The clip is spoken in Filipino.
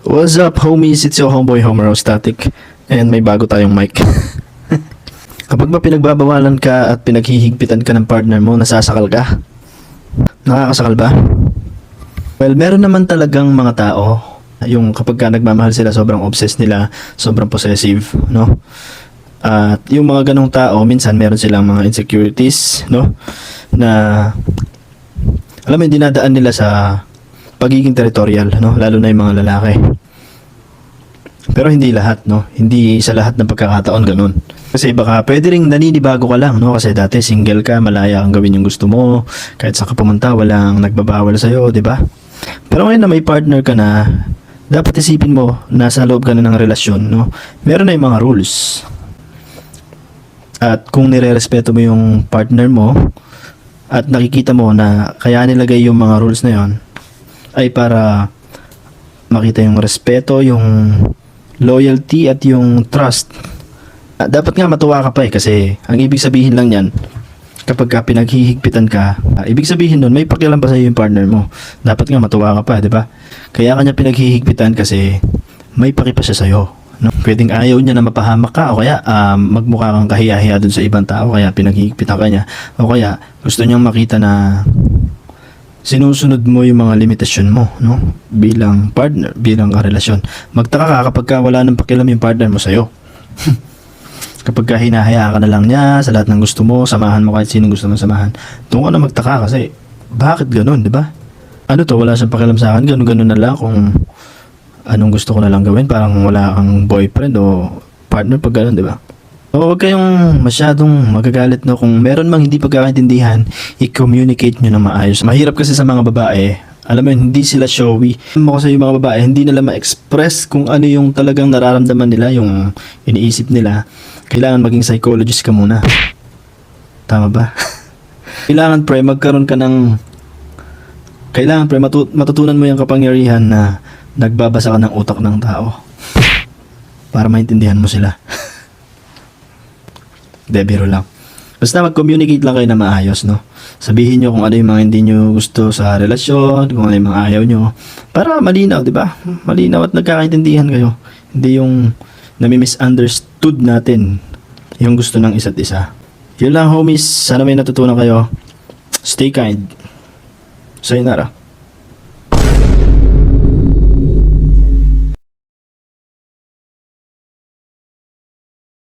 What's up, homies? It's your homeboy Homer Static. And may bago tayong mic. Kapag ba pinagbabawalan ka at pinaghihigpitan ka ng partner mo, nasasakal ka? Nakakasakal ba? Well, meron naman talagang mga tao, yung kapag ka nagmamahal sila, sobrang obsessed nila, sobrang possessive, no? At yung mga ganong tao, minsan meron silang mga insecurities, no? Na, alam mo, dinadaan nila sa pagiging territorial, no? Lalo na yung mga lalaki. Pero hindi lahat, no? Hindi sa lahat ng pagkakataon ganun. Kasi baka pwede ring naninibago ka lang, no? Kasi dati single ka, malaya kang gawin yung gusto mo. Kahit saan ka pumunta, walang nagbabawal sa'yo, di ba? Pero ngayon na may partner ka na, dapat isipin mo, nasa loob ka na ng relasyon, no? Meron na yung mga rules. At kung nire-respeto mo yung partner mo, at nakikita mo na kaya nilagay yung mga rules na yon, ay para makita yung respeto, yung loyalty at yung trust. Dapat nga matuwa ka pa kasi ang ibig sabihin lang yan, kapag ka pinaghihigpitan ka, ibig sabihin nun may pakialam pa sa iyo yung partner mo. Dapat nga matuwa ka pa, di ba? Kaya kanya pinaghihigpitan kasi may paki pa siya sa iyo, no? Pwedeng ayaw niya na mapahamak ka, o kaya magmukha kang kahiya-hiya dun sa ibang tao, kaya pinaghihigpitan ka niya, o kaya gusto niyang makita na sinusunod mo yung mga limitasyon mo, no? Bilang partner, bilang karelasyon. Magtaka ka kapag ka wala nang pakialam yung partner mo sa'yo. Kapag ka hinahayaan ka na lang niya sa lahat ng gusto mo, samahan mo kahit sinong gusto mong samahan, doon ka na magtaka kasi, bakit ganun, di ba? Ano to, wala siyang pakialam sa akin, ganun-ganun na lang kung anong gusto ko na lang gawin, parang wala kang boyfriend o partner pag ganun, di ba? O huwag kayong masyadong magagalit, no? Kung meron mang hindi pagkakaintindihan, i-communicate nyo na maayos. Mahirap kasi sa mga babae, alam mo, hindi sila showy. Alam mo kasi yung mga babae, hindi nila ma-express kung ano yung talagang nararamdaman nila, yung iniisip nila. Kailangan maging psychologist ka muna. Tama ba? Kailangan pre, magkaroon ka ng... Kailangan pre, matutunan mo yung kapangyarihan na nagbabasa ka ng utak ng tao. Para maintindihan mo sila. Biro lang. Basta mag-communicate lang kayo na maayos, no? Sabihin nyo kung ano yung mga hindi nyo gusto sa relasyon, kung ano yung mga ayaw nyo. Para malinaw, di ba? Malinaw at nagkakaintindihan kayo. Hindi yung nami-misunderstood natin yung gusto ng isa't isa. Yun lang, homies. Sana may natutunan kayo. Stay kind. Sayonara.